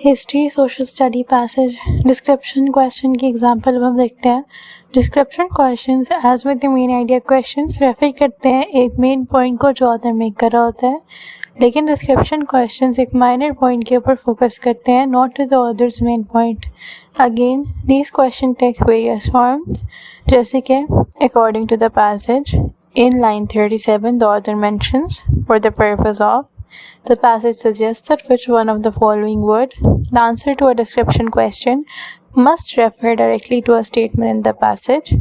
History, social study, passage, description question की example अब हम देखते हैं। Description questions as with the main idea questions refer करते हैं एक मेन पॉइंट को जो ऑथर मेक कर रहा होता है, लेकिन डिस्क्रिप्शन क्वेश्चंस एक माइनर पॉइंट के ऊपर फोकस करते हैं, not to the author's main point. Again these question take various forms, जैसे कि according to the passage in line 37 the author mentions for the purpose of, the passage suggests that which one of the following would, the answer to a description question must refer directly to a statement in the passage,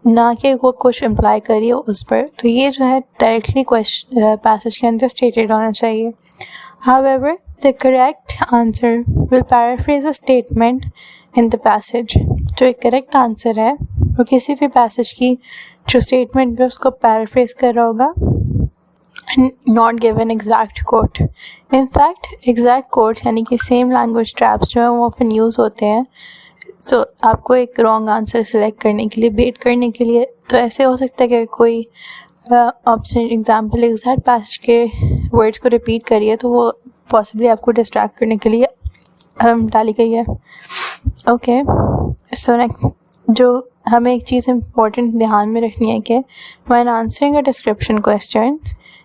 ना कि वो कुछ imply करिए उस पर। तो ये जो है डायरेक्टली पैसेज के अंदर स्टेटेड होना चाहिए। However, the correct answer will paraphrase a statement in the passage. जो एक करेक्ट आंसर है वो किसी भी पैसेज की जो स्टेटमेंट है उसको पैराफ्रेज कर रहा होगा, not given exact quote. In fact exact quotes यानी कि सेम लैंग्वेज ट्रैप्स जो है वो ऑफन यूज़ होते हैं। सो आपको एक रॉन्ग आंसर सेलेक्ट करने के लिए, बेट करने के लिए, तो ऐसे हो सकता है कि कोई ऑप्शन एग्जाम्पल एग्जैक्ट पैसेज के वर्ड्स को रिपीट करिए तो वो पॉसिबली आपको डिस्ट्रैक्ट करने के लिए डाली गई है। ओके, सो नेक्स्ट जो हमें एक चीज़ इम्पोर्टेंट ध्यान में रखनी है कि when answering a description question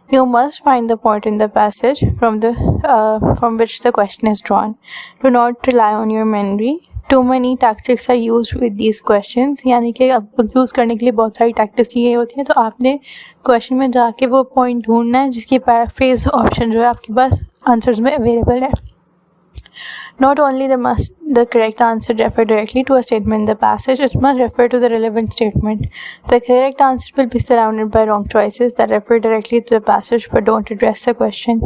you must find the point in the passage from which the question is drawn. Do not rely on your memory. Too many tactics are used with these questions, यानी कि आपको use करने के लिए बहुत सारी tactics ये होती हैं, तो आपने क्वेश्चन में जाके वो पॉइंट ढूंढना है जिसकी पैराफ्रेज ऑप्शन जो है आपके पास आंसर्स में अवेलेबल है। Not only the correct answer refer directly to a statement in the passage, it must refer to the relevant statement. The correct answer will be surrounded by wrong choices that refer directly to the passage but don't address the question.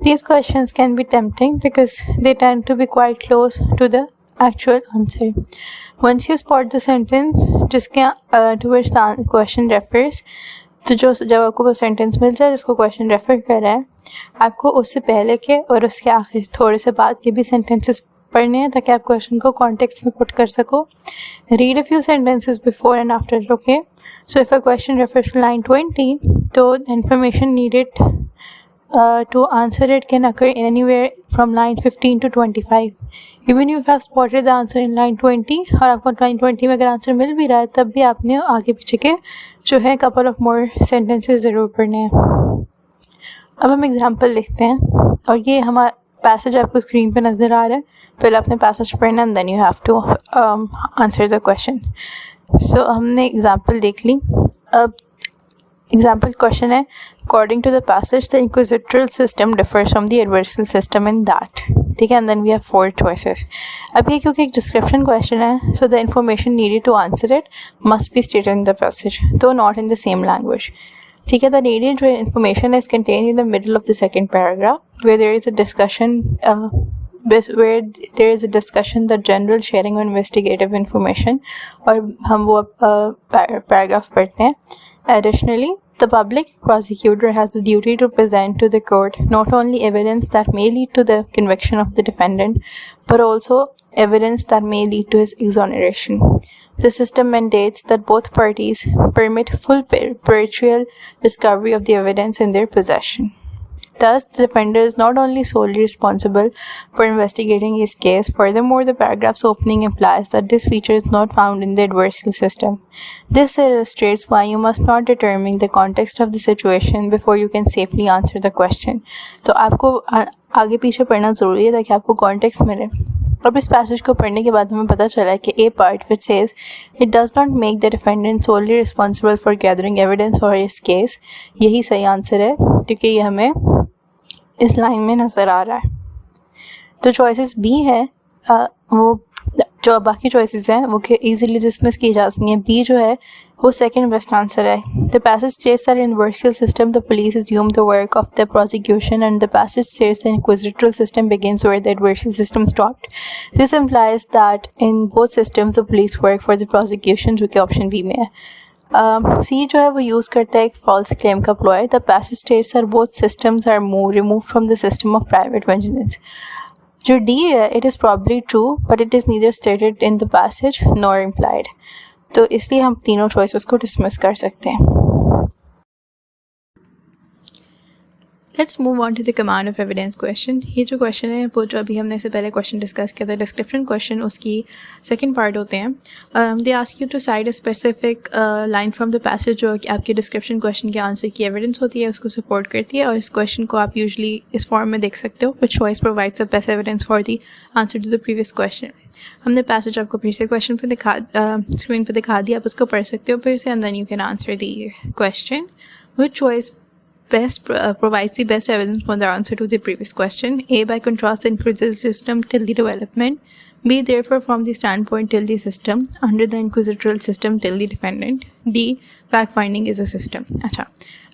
These questions can be tempting because they tend to be quite close to the actual answer. Once you spot the sentence to which the question refers, तो जब आपको वो sentence मिल जाए जिसको question refer कर रहा है, आपको उससे पहले के और उसके आखिर थोड़े से बाद के भी सेंटेंसेस पढ़ने हैं ताकि आप क्वेश्चन को कॉन्टेक्स्ट में पुट कर सको। Read a few sentences before and after. Okay, so if a question refers to line 20 तो the information needed to answer it can occur anywhere from line 15 to 25. Even if you have spotted the answer in line 20 और आपको line 20 में अगर answer मिल भी रहा है तब भी आपने आगे पीछे के जो है couple of more sentences ज़रूर पढ़ने हैं। अब हम एग्जाम्पल लिखते हैं और ये हमारा पैसेज आपको स्क्रीन पे नज़र आ रहा है। पहले आपने पैसेज पढ़ना and then you have to answer the question. So हमने एग्जाम्पल देख ली। अब एग्जाम्पल क्वेश्चन है, according to the passage the inquisitorial system differs from the adversarial system in that. ठीक है, and then we have 4 choices. अब ये क्योंकि एक डिस्क्रिप्शन क्वेश्चन है, so the information needed to answer it must be stated in the passage, तो not in the same language. ठीक है, the needed information is contained in the middle of the second paragraph where there is a discussion the general sharing of investigative information, और हम वो paragraph पढ़ते हैं। Additionally, the public prosecutor has the duty to present to the court not only evidence that may lead to the conviction of the defendant, but also evidence that may lead to his exoneration. The system mandates that both parties permit full perpetual discovery of the evidence in their possession. Thus, the defender is not only solely responsible for investigating his case. Furthermore, the paragraph's opening implies that this feature is not found in the adversarial system. This illustrates why you must not determine the context of the situation before you can safely answer the question. तो आपको आगे पीछे पढ़ना ज़रूरी है ताकि आपको context मिले। अब इस पैसेज को पढ़ने के बाद हमें पता चला है कि a part which says it does not make the defendant solely responsible for gathering evidence for his case, यही सही आंसर है क्योंकि ये हमें इस लाइन में नज़र आ रहा है। तो चॉइसेस बी है, वो जो बाकी चॉइसेस हैं वो इजीली डिसमिस की जा सकती हैं। बी जो है वो सेकंड बेस्ट आंसर है। The passage states that in adversarial system the police assume the work of the prosecution, and the passage states the inquisitorial system begins where the adversarial system stopped. This implies that in both systems the police work for the prosecution, जो कि option B में है। सी जो है वो use करता है एक फॉल्स क्लेम का ploy. The passage states that both systems are remove from the system of private vigilance. जो डी है it is probably true but it is neither stated in the passage nor implied, तो इसलिए हम तीनों choices को dismiss कर सकते हैं। Let's move on to the command of evidence question. ये जो क्वेश्चन है वो जो अभी हमने इससे पहले क्वेश्चन डिस्कस किया था डिस्क्रिप्शन क्वेश्चन, उसकी सेकंड पार्ट होते हैं। They ask you to cite a specific line from the passage जो कि आपके डिस्क्रिप्शन क्वेश्चन के आंसर की एविडेंस होती है, उसको सपोर्ट करती है। और इस क्वेश्चन को आप यूजली इस फॉर्म में देख सकते हो, which choice provides the best evidence for the answer to the previous question. हमने पैसेज आपको फिर से क्वेश्चन पे स्क्रीन पे दिखा दिया, आप उसको पढ़ सकते हो फिर से, and then you can answer the question. Which choice provides the best evidence for the answer to the previous question? A, by contrast, the inquisitive system till the development. B, therefore, from the standpoint till the system, under the inquisitorial system till the defendant. D, fact finding is a system. अच्छा,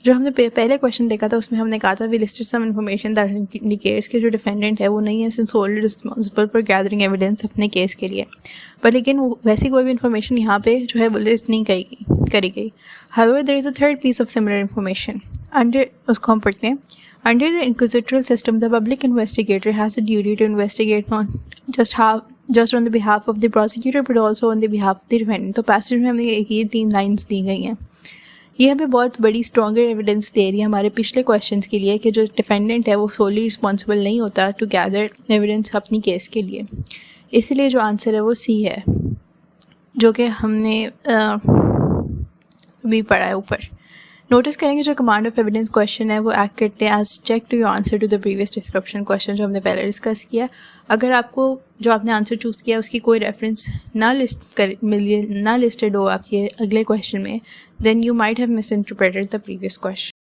जो हमने पहले question देखा था उसमें हमने कहा था we listed some information that indicates कि जो डिफेंडेंट है वो नहीं है solely responsible for gathering evidence अपने केस के लिए, पर लेकिन वो वैसी कोई भी इन्फॉर्मेशन यहाँ पे जो है वो लिस्ट नहीं करी गई। However there is a third piece of similar information under, उसको हम पढ़ते हैं। Under the inquisitorial system, the public investigator has a duty to investigate not just on the behalf of the prosecutor but also on the behalf of the defendant। तो passage में हमें ये 3 lines दी गई हैं। ये हमें बहुत बड़ी स्ट्रॉन्गर एविडेंस दे रही है हमारे पिछले क्वेश्चंस के लिए कि जो डिफेंडेंट है वो सोली रिस्पॉन्सिबल नहीं होता टू गैदर एविडेंस अपनी केस के लिए। इसलिए जो आंसर है वो सी है, जो कि हमने अभी पढ़ा है ऊपर। नोटिस करेंगे जो कमांड ऑफ एविडेंस क्वेश्चन है वो एक्ट करते हैं as check to your answer to the previous description question जो हमने पहले डिस्कस किया। अगर आपको जो आपने आंसर चूज़ किया उसकी कोई रेफरेंस ना लिस्टेड हो आपके अगले क्वेश्चन में, then you might have misinterpreted the previous question.